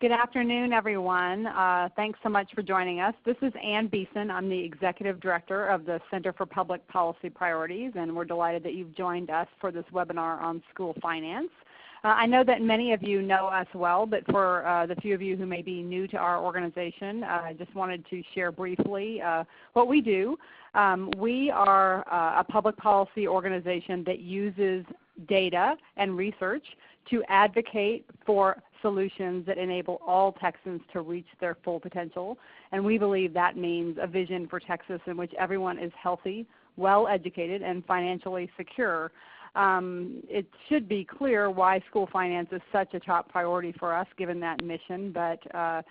Good afternoon, everyone. Thanks so much for joining us. This is Ann Beeson. I'm the Executive Director of the Center for Public Policy Priorities, and we're delighted that you've joined us for this webinar on school finance. I know that many of you know us well, but for the few of you who may be new to our organization, I just wanted to share briefly what we do. We are a public policy organization that uses data and research to advocate for solutions that enable all Texans to reach their full potential. And we believe that means a vision for Texas in which everyone is healthy, well educated, and financially secure. It should be clear why school finance is such a top priority for us given that mission. But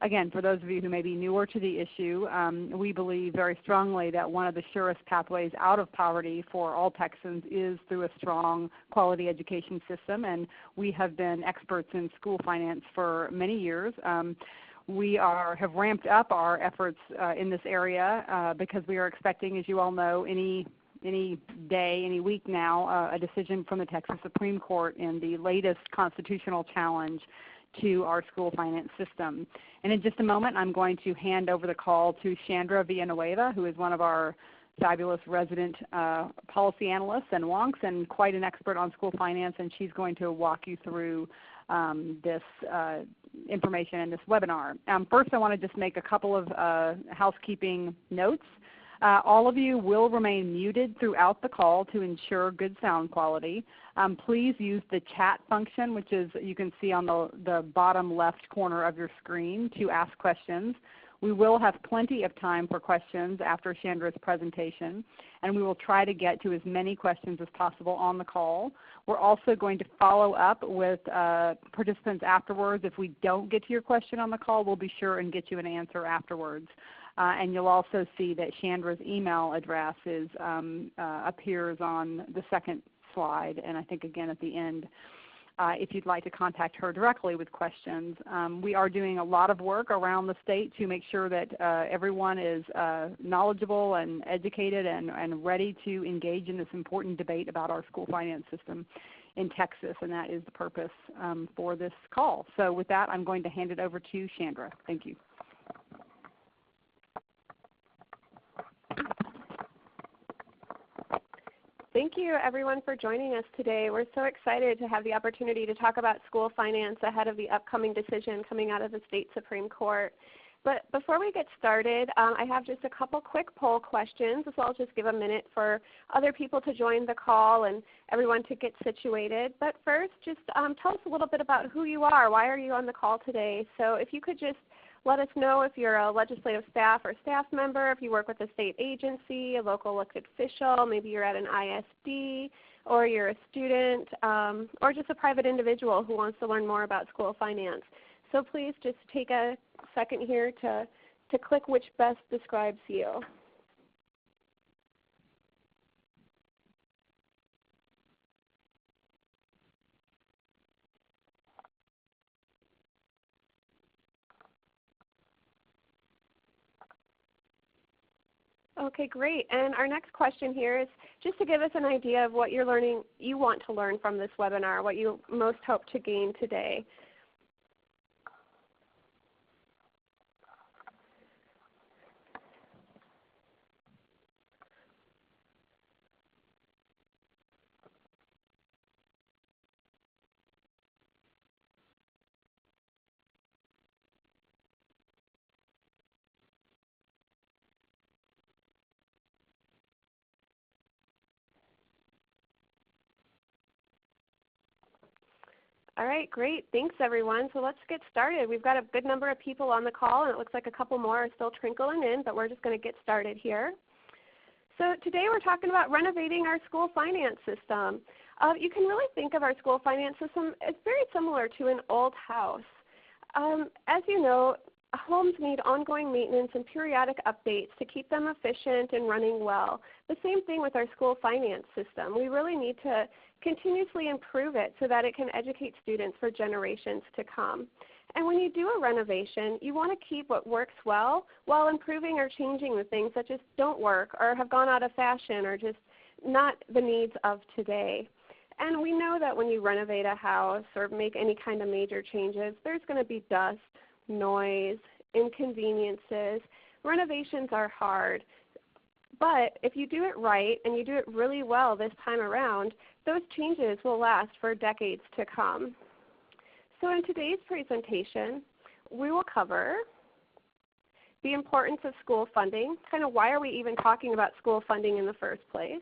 again, for those of you who may be newer to the issue, we believe very strongly that one of the surest pathways out of poverty for all Texans is through a strong quality education system. And we have been experts in school finance for many years. We have ramped up our efforts in this area because we are expecting, as you all know, any day, any week now, a decision from the Texas Supreme Court in the latest constitutional challenge to our school finance system. And in just a moment, I'm going to hand over the call to Chandra Villanueva, who is one of our fabulous resident policy analysts and wonks and quite an expert on school finance, and she's going to walk you through this information in this webinar. First, I want to just make a couple of housekeeping notes. All of you will remain muted throughout the call to ensure good sound quality. Please use the chat function, which is you can see on the bottom left corner of your screen, to ask questions. We will have plenty of time for questions after Chandra's presentation, and we will try to get to as many questions as possible on the call. We're also going to follow up with participants afterwards. If we don't get to your question on the call, we'll be sure and get you an answer afterwards. And you'll also see that Chandra's email address appears on the second slide, and I think again at the end if you'd like to contact her directly with questions. We are doing a lot of work around the state to make sure that everyone is knowledgeable and educated and ready to engage in this important debate about our school finance system in Texas, and that is the purpose for this call. So with that, I'm going to hand it over to Chandra. Thank you. Thank you everyone for joining us today. We're so excited to have the opportunity to talk about school finance ahead of the upcoming decision coming out of the State Supreme Court. But before we get started, I have just a couple quick poll questions, as well as just give a minute for other people to join the call and everyone to get situated. But first, just tell us a little bit about who you are. Why are you on the call today? So if you could just let us know if you're a legislative staff or staff member, if you work with a state agency, a local elected official, maybe you're at an ISD, or you're a student, or just a private individual who wants to learn more about school finance. So please just take a second here to click which best describes you. Okay, great. And our next question here is just to give us an idea of what you're learning, you want to learn from this webinar, what you most hope to gain today. All right, great. Thanks, everyone. So let's get started. We've got a good number of people on the call, and it looks like a couple more are still trickling in, but we're just going to get started here. So today we're talking about renovating our school finance system. You can really think of our school finance system as very similar to an old house. As you know, homes need ongoing maintenance and periodic updates to keep them efficient and running well. The same thing with our school finance system. We really need to continuously improve it so that it can educate students for generations to come. And when you do a renovation, you want to keep what works well while improving or changing the things that just don't work or have gone out of fashion or just not the needs of today. And we know that when you renovate a house or make any kind of major changes, there's going to be dust, noise, inconveniences. Renovations are hard. But if you do it right and you do it really well this time around, those changes will last for decades to come. So in today's presentation, we will cover the importance of school funding, kind of why are we even talking about school funding in the first place.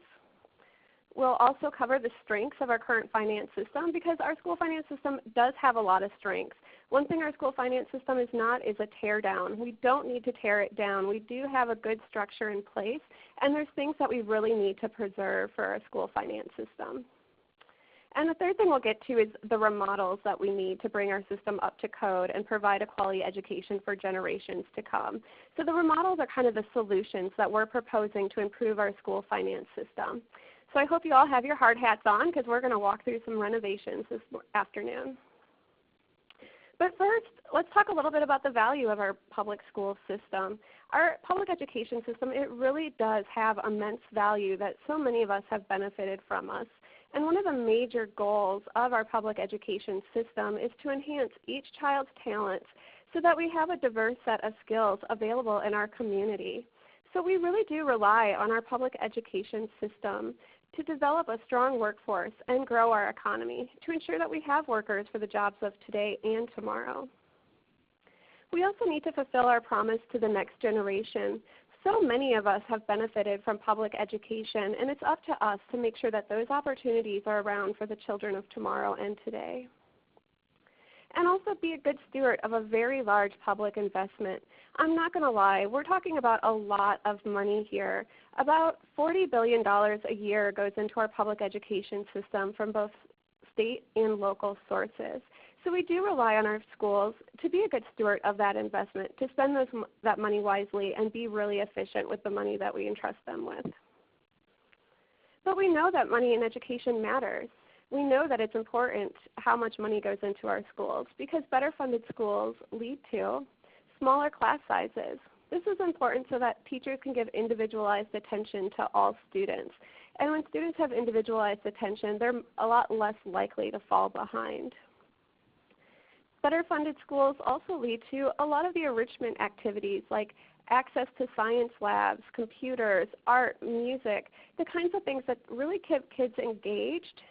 We'll also cover the strengths of our current finance system because our school finance system does have a lot of strengths. One thing our school finance system is not is a tear down. We don't need to tear it down. We do have a good structure in place, and there's things that we really need to preserve for our school finance system. And the third thing we'll get to is the remodels that we need to bring our system up to code and provide a quality education for generations to come. So the remodels are kind of the solutions that we're proposing to improve our school finance system. So I hope you all have your hard hats on because we're going to walk through some renovations this afternoon. But first, let's talk a little bit about the value of our public school system. Our public education system, it really does have immense value that so many of us have benefited from us. And one of the major goals of our public education system is to enhance each child's talents so that we have a diverse set of skills available in our community. So we really do rely on our public education system to develop a strong workforce and grow our economy to ensure that we have workers for the jobs of today and tomorrow. We also need to fulfill our promise to the next generation. So many of us have benefited from public education, and it's up to us to make sure that those opportunities are around for the children of tomorrow and today. And also be a good steward of a very large public investment. I'm not going to lie, we're talking about a lot of money here. About $40 billion a year goes into our public education system from both state and local sources. So we do rely on our schools to be a good steward of that investment, to spend that money wisely and be really efficient with the money that we entrust them with. But we know that money in education matters. We know that it's important how much money goes into our schools because better funded schools lead to smaller class sizes. This is important so that teachers can give individualized attention to all students. And when students have individualized attention, they're a lot less likely to fall behind. Better funded schools also lead to a lot of the enrichment activities like access to science labs, computers, art, music, the kinds of things that really keep kids engaged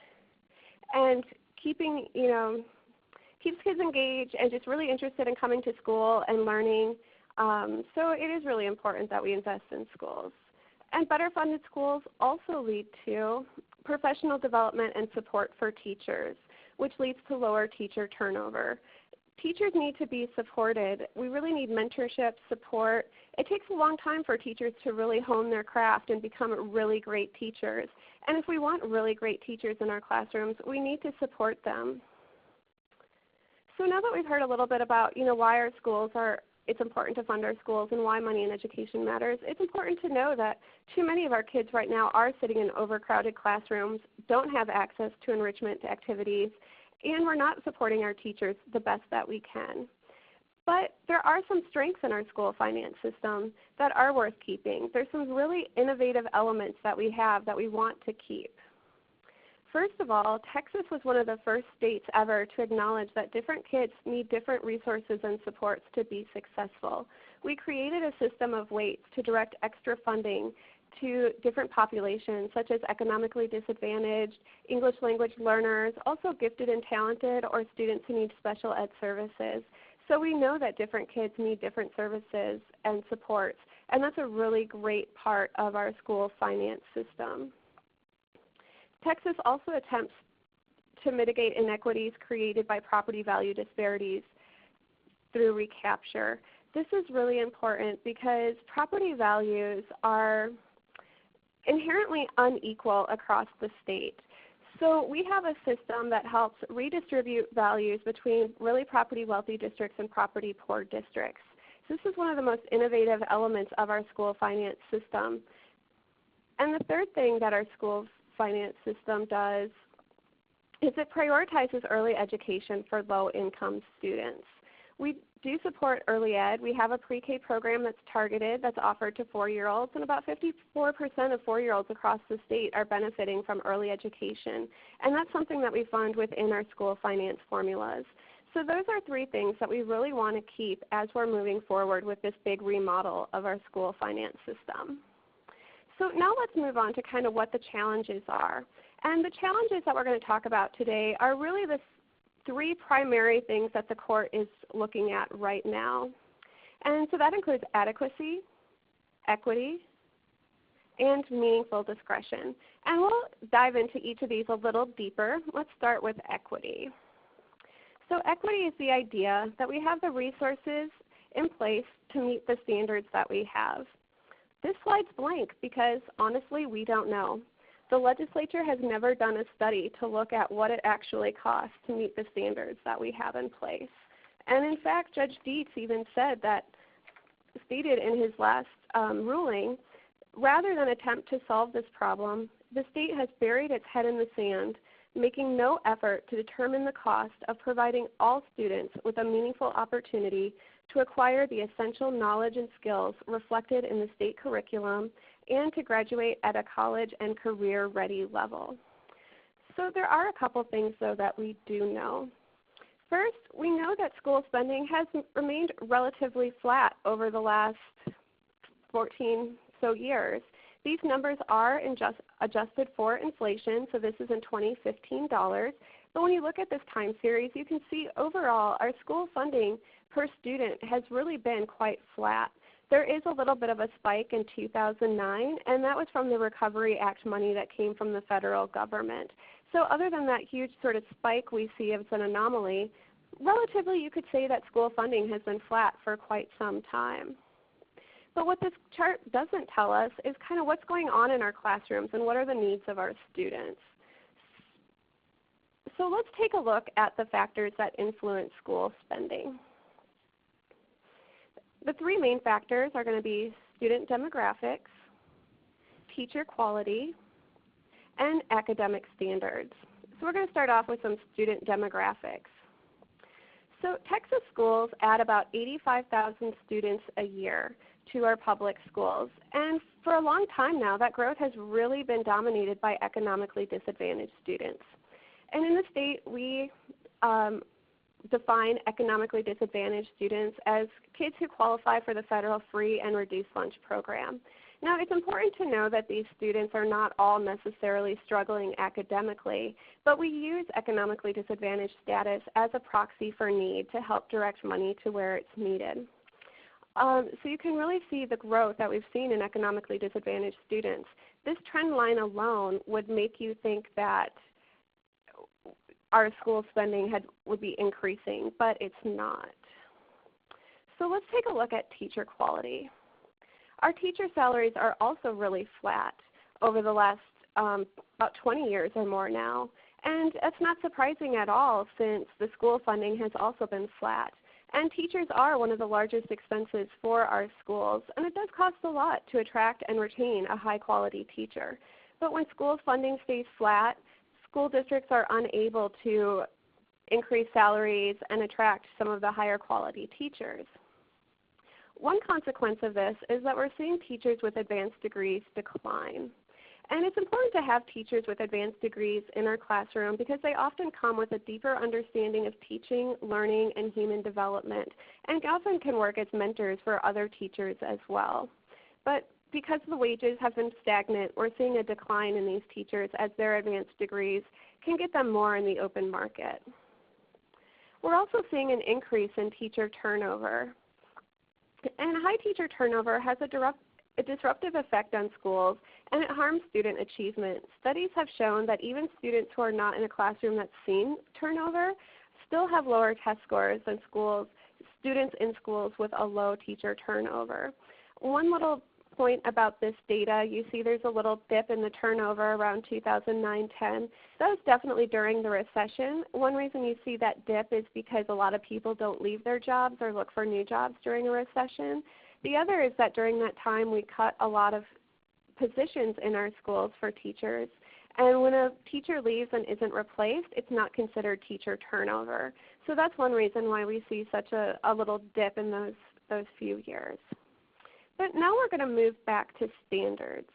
and keeps kids engaged and just really interested in coming to school and learning. So it is really important that we invest in schools. And better funded schools also lead to professional development and support for teachers, which leads to lower teacher turnover. Teachers need to be supported. We really need mentorship, support. It takes a long time for teachers to really hone their craft and become really great teachers. And if we want really great teachers in our classrooms, we need to support them. So now that we've heard a little bit about why it's important to fund our schools and why money in education matters, it's important to know that too many of our kids right now are sitting in overcrowded classrooms, don't have access to enrichment activities, and we're not supporting our teachers the best that we can. But there are some strengths in our school finance system that are worth keeping. There's some really innovative elements that we have that we want to keep. First of all, Texas was one of the first states ever to acknowledge that different kids need different resources and supports to be successful. We created a system of weights to direct extra funding to different populations such as economically disadvantaged, English language learners, also gifted and talented, or students who need special ed services. So we know that different kids need different services and supports, and that's a really great part of our school finance system. Texas also attempts to mitigate inequities created by property value disparities through recapture. This is really important because property values are inherently unequal across the state. So we have a system that helps redistribute values between really property wealthy districts and property poor districts. So this is one of the most innovative elements of our school finance system. And the third thing that our school finance system does is it prioritizes early education for low-income students. We do support early ed. We have a pre-K program that's targeted, that's offered to 4-year-olds, and about 54% of 4-year-olds across the state are benefiting from early education. And that's something that we fund within our school finance formulas. So those are 3 things that we really want to keep as we're moving forward with this big remodel of our school finance system. So now let's move on to kind of what the challenges are. And the challenges that we're going to talk about today are really the 3 primary things that the court is looking at right now. And so that includes adequacy, equity, and meaningful discretion. And we'll dive into each of these a little deeper. Let's start with equity. So equity is the idea that we have the resources in place to meet the standards that we have. This slide's blank because honestly we don't know. The legislature has never done a study to look at what it actually costs to meet the standards that we have in place. And in fact, Judge Dietz even stated in his last ruling, rather than attempt to solve this problem, the state has buried its head in the sand, making no effort to determine the cost of providing all students with a meaningful opportunity to acquire the essential knowledge and skills reflected in the state curriculum and to graduate at a college and career-ready level. So there are a couple things, though, that we do know. First, we know that school spending has remained relatively flat over the last 14 so years. These numbers are adjusted for inflation, so this is in 2015 dollars. But when you look at this time series, you can see overall our school funding per student has really been quite flat. There is a little bit of a spike in 2009, and that was from the Recovery Act money that came from the federal government. So other than that huge sort of spike we see as an anomaly, relatively you could say that school funding has been flat for quite some time. But what this chart doesn't tell us is kind of what's going on in our classrooms and what are the needs of our students. So let's take a look at the factors that influence school spending. The 3 main factors are going to be student demographics, teacher quality, and academic standards. So we're going to start off with some student demographics. So Texas schools add about 85,000 students a year to our public schools. And for a long time now, that growth has really been dominated by economically disadvantaged students. And in the state, we define economically disadvantaged students as kids who qualify for the federal free and reduced lunch program. Now, it's important to know that these students are not all necessarily struggling academically, but we use economically disadvantaged status as a proxy for need to help direct money to where it's needed. So you can really see the growth that we've seen in economically disadvantaged students. This trend line alone would make you think that our school spending would be increasing, but it's not. So let's take a look at teacher quality. Our teacher salaries are also really flat over the last about 20 years or more now. And that's not surprising at all since the school funding has also been flat. And teachers are one of the largest expenses for our schools, and it does cost a lot to attract and retain a high-quality teacher. But when school funding stays flat, school districts are unable to increase salaries and attract some of the higher quality teachers. One consequence of this is that we're seeing teachers with advanced degrees decline. And it's important to have teachers with advanced degrees in our classroom because they often come with a deeper understanding of teaching, learning, and human development, and often can work as mentors for other teachers as well. But because the wages have been stagnant, we're seeing a decline in these teachers as their advanced degrees can get them more in the open market. We're also seeing an increase in teacher turnover. And high teacher turnover has a disruptive effect on schools, and it harms student achievement. Studies have shown that even students who are not in a classroom that's seen turnover still have lower test scores than students in schools with a low teacher turnover. One little point about this data, you see there's a little dip in the turnover around 2009-10. That was definitely during the recession. One reason you see that dip is because a lot of people don't leave their jobs or look for new jobs during a recession. The other is that during that time we cut a lot of positions in our schools for teachers, And when a teacher leaves and isn't replaced, it's not considered teacher turnover. So that's one reason why we see such a little dip in those few years. But now we're going to move back to standards.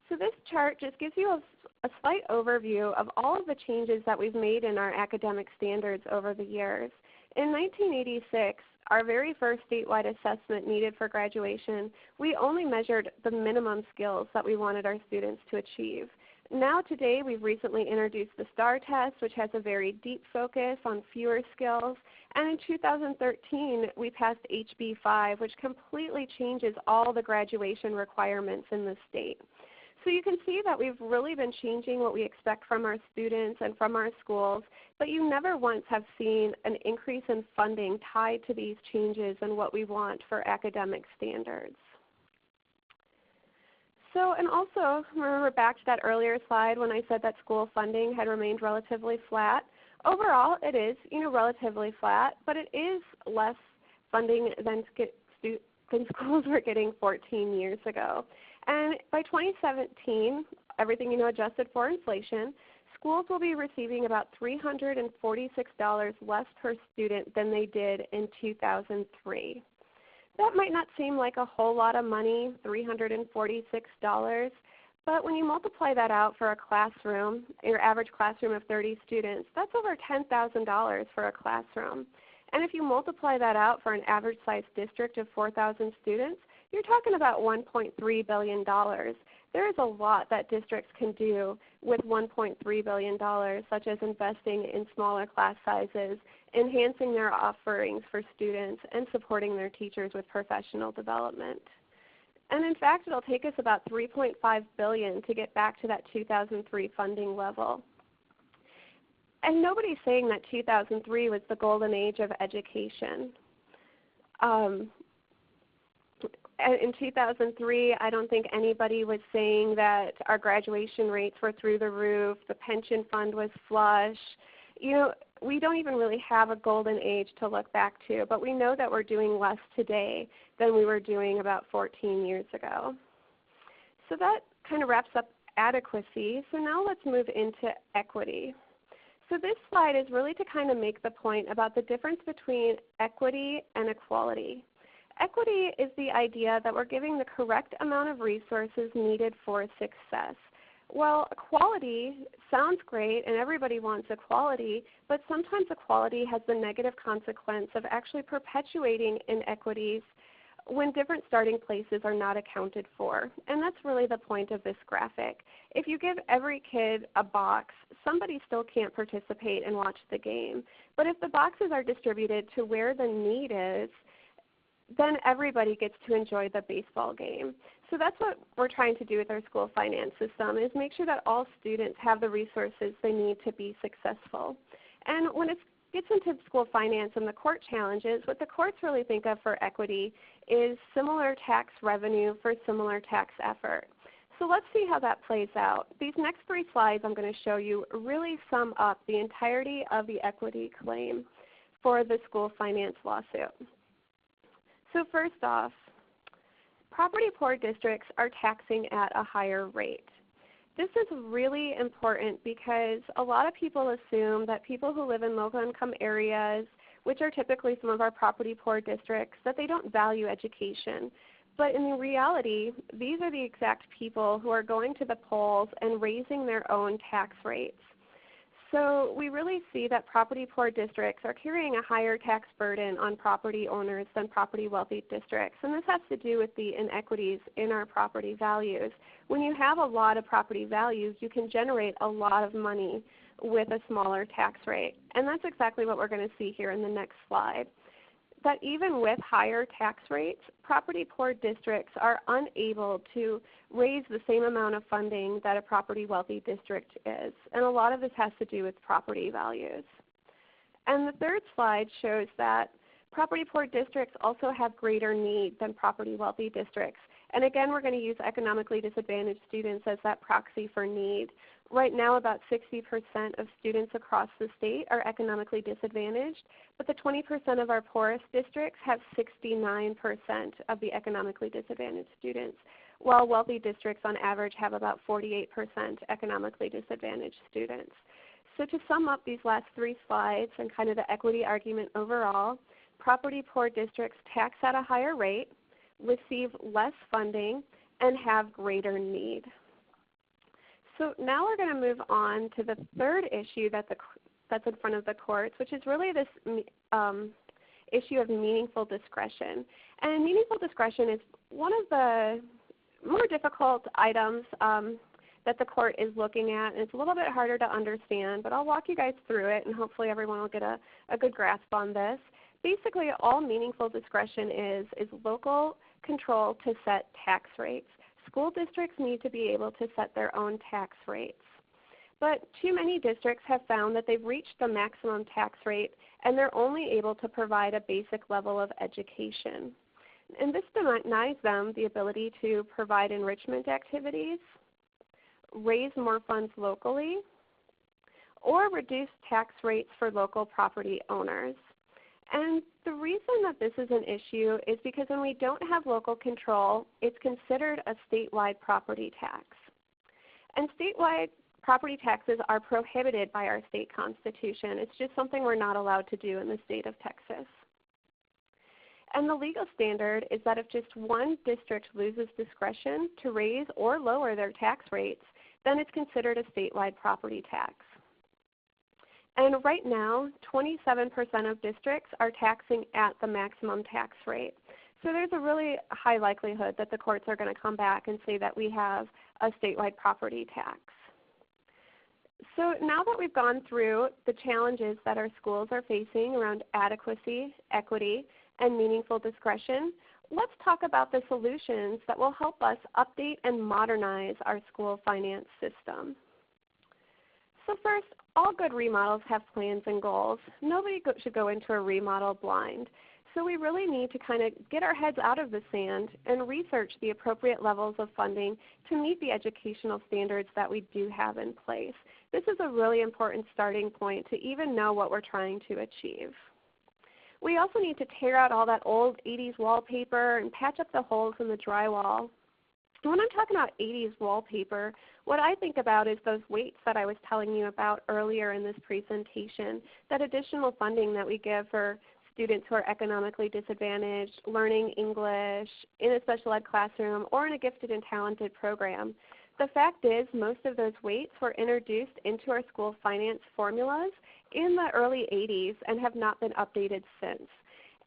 So this chart just gives you a slight overview of all of the changes that we've made in our academic standards over the years. In 1986, our very first statewide assessment needed for graduation, we only measured the minimum skills that we wanted our students to achieve. Now today we've recently introduced the STAR test, which has a very deep focus on fewer skills. And in 2013 we passed HB 5, which completely changes all the graduation requirements in the state. So you can see that we've really been changing what we expect from our students and from our schools, but you never once have seen an increase in funding tied to these changes and what we want for academic standards. So, and also, remember back to that earlier slide when I said that school funding had remained relatively flat. Overall, it is relatively flat, but it is less funding than schools were getting 14 years ago. And by 2017, everything adjusted for inflation, schools will be receiving about $346 less per student than they did in 2003. That might not seem like a whole lot of money, $346, but when you multiply that out for a classroom, your average classroom of 30 students, that's over $10,000 for a classroom. And if you multiply that out for an average sized district of 4,000 students, you're talking about $1.3 billion. There is a lot that districts can do with $1.3 billion, such as investing in smaller class sizes, enhancing their offerings for students, and supporting their teachers with professional development. And in fact, it will take us about $3.5 billion to get back to that 2003 funding level. And nobody's saying that 2003 was the golden age of education. In 2003, I don't think anybody was saying that our graduation rates were through the roof, the pension fund was flush. We don't even really have a golden age to look back to, but we know that we're doing less today than we were doing about 14 years ago. So that kind of wraps up adequacy. So now let's move into equity. So this slide is really to kind of make the point about the difference between equity and equality. Equity is the idea that we're giving the correct amount of resources needed for success. Well, equality sounds great and everybody wants equality, but sometimes equality has the negative consequence of actually perpetuating inequities when different starting places are not accounted for. And that's really the point of this graphic. If you give every kid a box, somebody still can't participate and watch the game. But if the boxes are distributed to where the need is, then everybody gets to enjoy the baseball game. So that's what we're trying to do with our school finance system, is make sure that all students have the resources they need to be successful. And when it gets into school finance and the court challenges, what the courts really think of for equity is similar tax revenue for similar tax effort. So let's see how that plays out. These next three slides I'm going to show you really sum up the entirety of the equity claim for the school finance lawsuit. So first off, property poor districts are taxing at a higher rate. This is really important because a lot of people assume that people who live in low income areas, which are typically some of our property poor districts, that they don't value education. But in reality, these are the exact people who are going to the polls and raising their own tax rates. So we really see that property poor districts are carrying a higher tax burden on property owners than property wealthy districts. And this has to do with the inequities in our property values. When you have a lot of property values, you can generate a lot of money with a smaller tax rate. And that's exactly what we're going to see here in the next slide. That even with higher tax rates, property poor districts are unable to raise the same amount of funding that a property wealthy district is. And a lot of this has to do with property values. And the third slide shows that property poor districts also have greater need than property wealthy districts. And again, we're going to use economically disadvantaged students as that proxy for need. Right now, about 60% of students across the state are economically disadvantaged, but the 20% of our poorest districts have 69% of the economically disadvantaged students, while wealthy districts on average have about 48% economically disadvantaged students. So to sum up these last 3 slides and kind of the equity argument overall, property poor districts tax at a higher rate, receive less funding, and have greater need. So now we're going to move on to the third issue that's in front of the courts, which is really this issue of meaningful discretion. And meaningful discretion is one of the more difficult items that the court is looking at, and it's a little bit harder to understand, but I'll walk you guys through it, and hopefully everyone will get a good grasp on this. Basically, all meaningful discretion is local control to set tax rates. School districts need to be able to set their own tax rates. But too many districts have found that they've reached the maximum tax rate and they're only able to provide a basic level of education. And this denies them the ability to provide enrichment activities, raise more funds locally, or reduce tax rates for local property owners. And the reason that this is an issue is because when we don't have local control, it's considered a statewide property tax. And statewide property taxes are prohibited by our state constitution. It's just something we're not allowed to do in the state of Texas. And the legal standard is that if just one district loses discretion to raise or lower their tax rates, then it's considered a statewide property tax. And right now, 27% of districts are taxing at the maximum tax rate. So there's a really high likelihood that the courts are going to come back and say that we have a statewide property tax. So now that we've gone through the challenges that our schools are facing around adequacy, equity, and meaningful discretion, let's talk about the solutions that will help us update and modernize our school finance system. So first, all good remodels have plans and goals. Nobody should go into a remodel blind. So we really need to kind of get our heads out of the sand and research the appropriate levels of funding to meet the educational standards that we do have in place. This is a really important starting point to even know what we're trying to achieve. We also need to tear out all that old 80s wallpaper and patch up the holes in the drywall. When I'm talking about 80s wallpaper, what I think about is those weights that I was telling you about earlier in this presentation, that additional funding that we give for students who are economically disadvantaged, learning English, in a special ed classroom, or in a gifted and talented program. The fact is most of those weights were introduced into our school finance formulas in the early 80s and have not been updated since.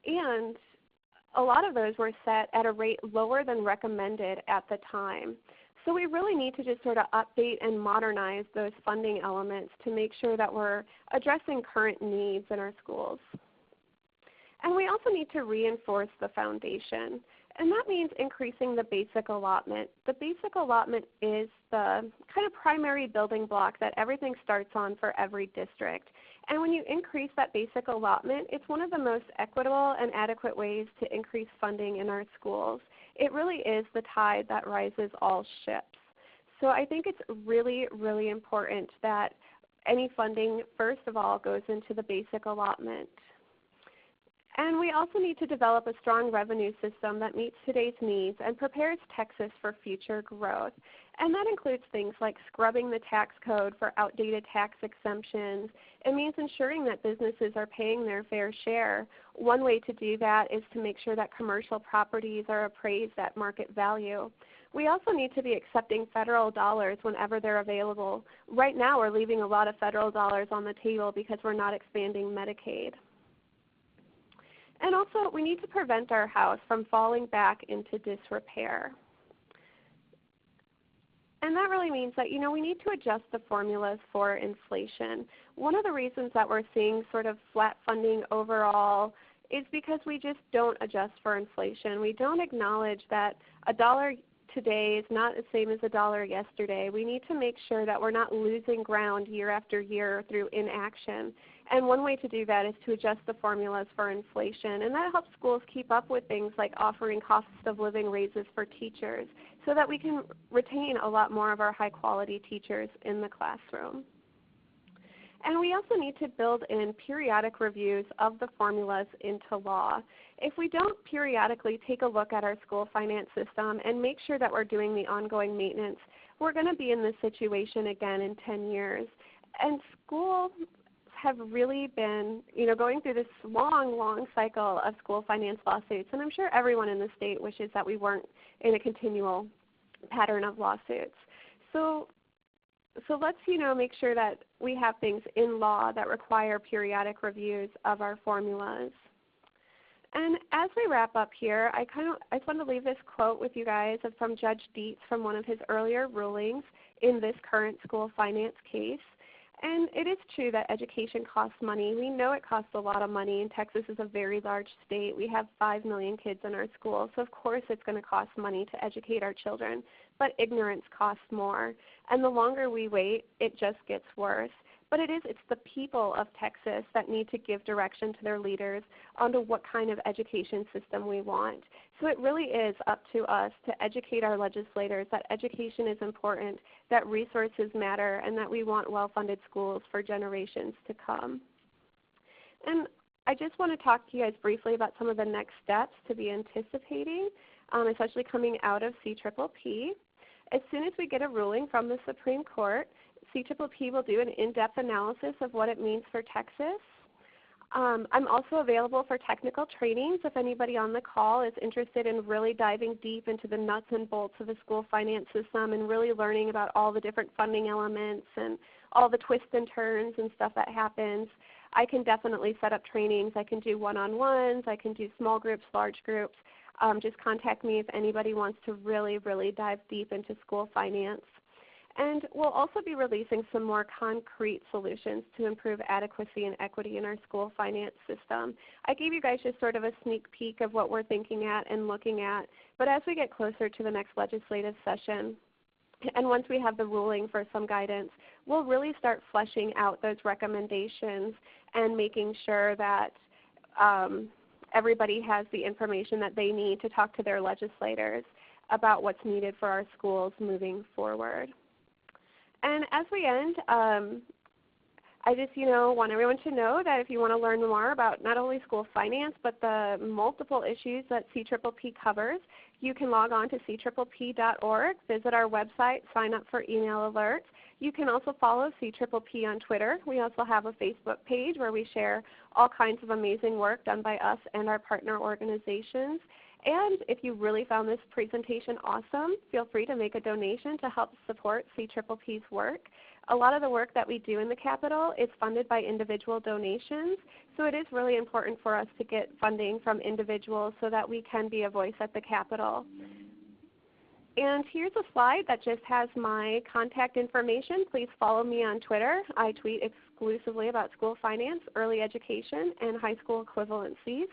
And a lot of those were set at a rate lower than recommended at the time. So we really need to just sort of update and modernize those funding elements to make sure that we're addressing current needs in our schools. And we also need to reinforce the foundation. And that means increasing the basic allotment. The basic allotment is the kind of primary building block that everything starts on for every district. And when you increase that basic allotment, it's one of the most equitable and adequate ways to increase funding in our schools. It really is the tide that rises all ships. So I think it's really, really important that any funding, first of all, goes into the basic allotment. And we also need to develop a strong revenue system that meets today's needs and prepares Texas for future growth. And that includes things like scrubbing the tax code for outdated tax exemptions. It means ensuring that businesses are paying their fair share. One way to do that is to make sure that commercial properties are appraised at market value. We also need to be accepting federal dollars whenever they're available. Right now we're leaving a lot of federal dollars on the table because we're not expanding Medicaid. And also, we need to prevent our house from falling back into disrepair. And that really means that, we need to adjust the formulas for inflation. One of the reasons that we're seeing sort of flat funding overall is because we just don't adjust for inflation. We don't acknowledge that a dollar today is not the same as a dollar yesterday. We need to make sure that we're not losing ground year after year through inaction. And one way to do that is to adjust the formulas for inflation. And that helps schools keep up with things like offering cost of living raises for teachers so that we can retain a lot more of our high quality teachers in the classroom. And we also need to build in periodic reviews of the formulas into law. If we don't periodically take a look at our school finance system and make sure that we're doing the ongoing maintenance, we're going to be in this situation again in 10 years. And schools have really been going through this long cycle of school finance lawsuits. And I'm sure everyone in the state wishes that we weren't in a continual pattern of lawsuits. So let's make sure that we have things in law that require periodic reviews of our formulas. And as we wrap up here, I just want to leave this quote with you guys from Judge Dietz from one of his earlier rulings in this current school finance case. And it is true that education costs money. We know it costs a lot of money, and Texas is a very large state. We have 5 million kids in our schools, so of course it's going to cost money to educate our children. But ignorance costs more. And the longer we wait, it just gets worse. But it's the people of Texas that need to give direction to their leaders onto what kind of education system we want. So it really is up to us to educate our legislators that education is important, that resources matter, and that we want well-funded schools for generations to come. And I just want to talk to you guys briefly about some of the next steps to be anticipating, especially coming out of CCCP. As soon as we get a ruling from the Supreme Court, CCCP will do an in-depth analysis of what it means for Texas. I'm also available for technical trainings if anybody on the call is interested in really diving deep into the nuts and bolts of the school finance system and really learning about all the different funding elements and all the twists and turns and stuff that happens. I can definitely set up trainings. I can do one-on-ones. I can do small groups, large groups. Just contact me if anybody wants to really dive deep into school finance. And we'll also be releasing some more concrete solutions to improve adequacy and equity in our school finance system. I gave you guys just sort of a sneak peek of what we're thinking at and looking at, but as we get closer to the next legislative session, and once we have the ruling for some guidance, we'll really start fleshing out those recommendations and making sure that everybody has the information that they need to talk to their legislators about what's needed for our schools moving forward. And as we end, I just want everyone to know that if you want to learn more about not only school finance but the multiple issues that CCCP covers, you can log on to cCCCP.org, visit our website, sign up for email alerts. You can also follow CCCP on Twitter. We also have a Facebook page where we share all kinds of amazing work done by us and our partner organizations. And if you really found this presentation awesome, feel free to make a donation to help support CCCP's work. A lot of the work that we do in the Capitol is funded by individual donations, so it is really important for us to get funding from individuals so that we can be a voice at the Capitol. And here's a slide that just has my contact information. Please follow me on Twitter. I tweet exclusively about school finance, early education, and high school equivalencies.